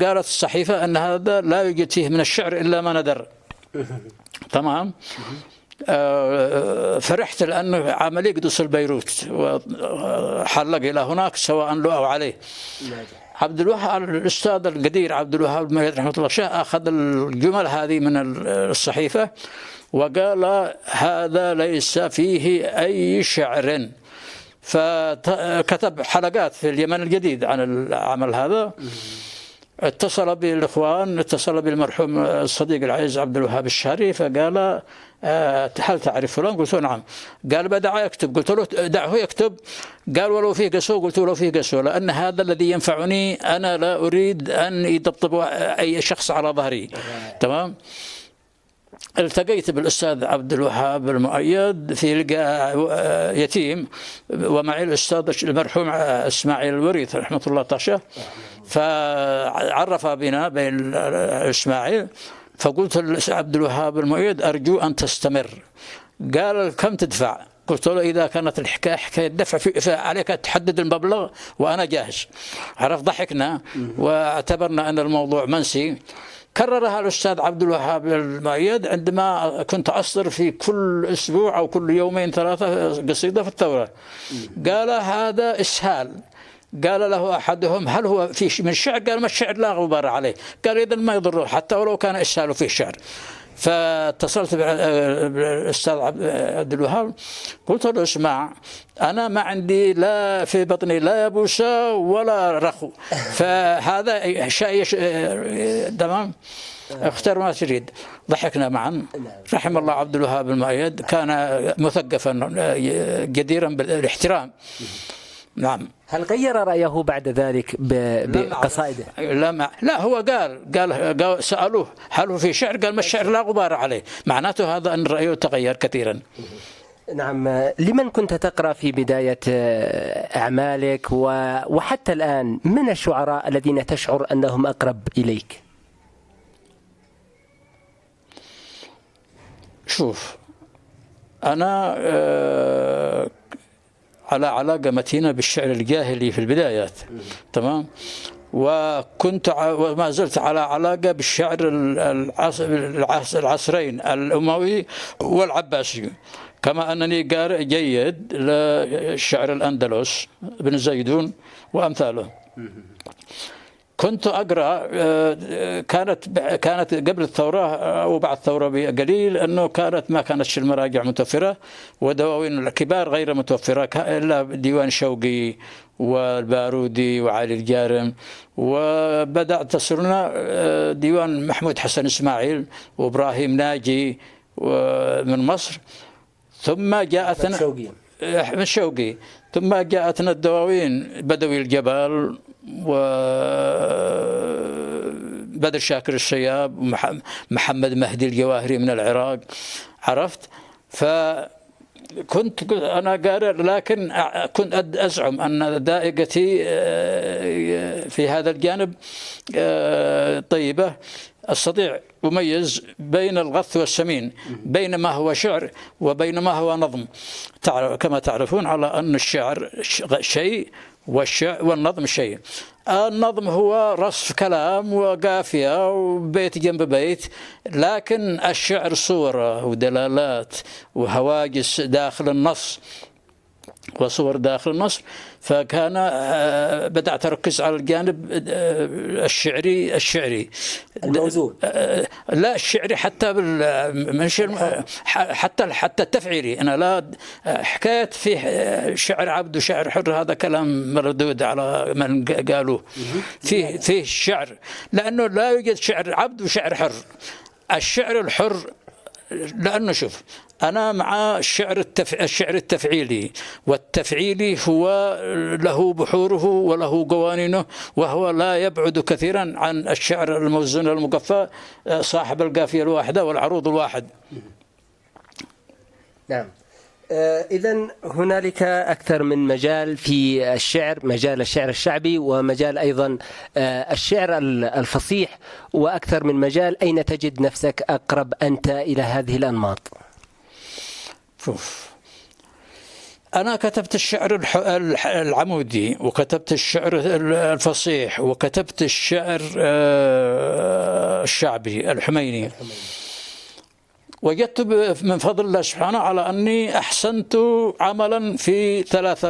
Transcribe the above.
قالت الصحيفة أن هذا لا يوجد فيه من الشعر إلا ما ندر. تمام. فرحت لأنه عملي قدس البيروت وحلق إلى هناك سواء له أو عليه. عبد الوهاب الأستاذ القدير عبد الوهاب المؤيد رحمه الله شاه أخذ الجمل هذه من الصحيفة وقال هذا ليس فيه أي شعر، فكتب حلقات في اليمن الجديد عن العمل هذا. اتصل بالإخوان، اتصل بالمرحوم الصديق العزيز عبد الوهاب الشهري فقال هل تعرف فلان؟ قلت له نعم. قال بدأ يكتب، قلت له دعه يكتب. قال ولو فيه قسوة؟ قلت له فيه قسوة، لأن هذا الذي ينفعني، أنا لا أريد أن يطبطب أي شخص على ظهري. تمام. التقيت بالأستاذ عبد الوهاب المؤيد في لقاء يتيم ومعي الأستاذ المرحوم إسماعيل الوريث رحمة الله طاشة، فعرف بنا بين إسماعيل. فقلت لعبد الوهاب المؤيد أرجو أن تستمر. قال كم تدفع؟ قلت له إذا كانت الحكاية حكاية دفع فعليك تحدد المبلغ وأنا جاهز. عرف ضحكنا واعتبرنا أن الموضوع منسي. كررها الأستاذ عبد الوهاب المؤيد عندما كنت أصدر في كل أسبوع أو كل يومين ثلاثة قصيدة في الثورة. قال هذا إسهال. قال له أحدهم هل هو في من الشعر؟ قال ما الشعر لا غبار عليه. قال إذن ما يضره حتى ولو كان إسهال فيه شعر. فاتصلت بالأستاذ عبد الوهاب قلت له اسمع، أنا ما عندي لا في بطني لا يبوسة ولا رخو، فهذا شيء تمام، اختر ما تريد. ضحكنا معا. رحم الله عبد الوهاب المؤيد، كان مثقفا جديرا بالاحترام. نعم. هل غير رأيه بعد ذلك بقصائده؟ لا هو قال سألوه هل هو في شعر؟ قال ما الشعر لا غبار عليه. معناته هذا أن رأيه تغير كثيرا. نعم. لمن كنت تقرأ في بداية أعمالك وحتى الآن من الشعراء الذين تشعر أنهم أقرب إليك؟ شوف، أنا على علاقة متينة بالشعر الجاهلي في البدايات. تمام. وكنت وما زلت على علاقة بالشعر العصرين الأموي والعباسي، كما أنني قارئ جيد للشعر الأندلس بن زيدون وأمثاله. كنت أقرأ، كانت قبل الثورة أو بعد الثورة بقليل، أنه ما كانتش المراجع متوفرة ودواوين الكبار غير متوفرة إلا ديوان شوقي والبارودي وعلي الجارم، وبدأت تصلنا ديوان محمود حسن إسماعيل وإبراهيم ناجي من مصر، ثم جاءتنا من شوقي، ثم جاءتنا الدواوين بدوي الجبل وبدر شاكر الشياب ومحمد مهدي الجواهري من العراق. عرفت؟ فكنت أنا قارئ، لكن كنت أزعم أن دائقتي في هذا الجانب طيبة، أستطيع أميز بين الغث والسمين، بين ما هو شعر وبين ما هو نظم. كما تعرفون على أن الشعر شيء والنظم شيء. النظم هو رصف كلام وقافية وبيت جنب بيت، لكن الشعر صورة ودلالات وهواجس داخل النص وصور داخل النص. فكان بدأت أركز على الجانب الشعري الموزون، لا الشعري حتى حتى التفعيلي. أنا لا حكاية فيه شعر عبد وشعر حر، هذا كلام مردود على من قالوه. فيه الشعر، لأنه لا يوجد شعر عبد وشعر حر. الشعر الحر، لأنه شوف، أنا مع الشعر التفعيلي، والتفعيلي هو له بحوره وله قوانينه، وهو لا يبعد كثيرا عن الشعر الموزون المقفى صاحب القافية الواحدة والعروض الواحد. نعم. إذن هنالك أكثر من مجال في الشعر، مجال الشعر الشعبي ومجال أيضا الشعر الفصيح، وأكثر من مجال. أين تجد نفسك أقرب أنت إلى هذه الأنماط؟ شوف، أنا كتبت الشعر العمودي، وكتبت الشعر الفصيح، وكتبت الشعر الشعبي الحميني. وجدت من فضل الله سبحانه على أني أحسنت عملا في 3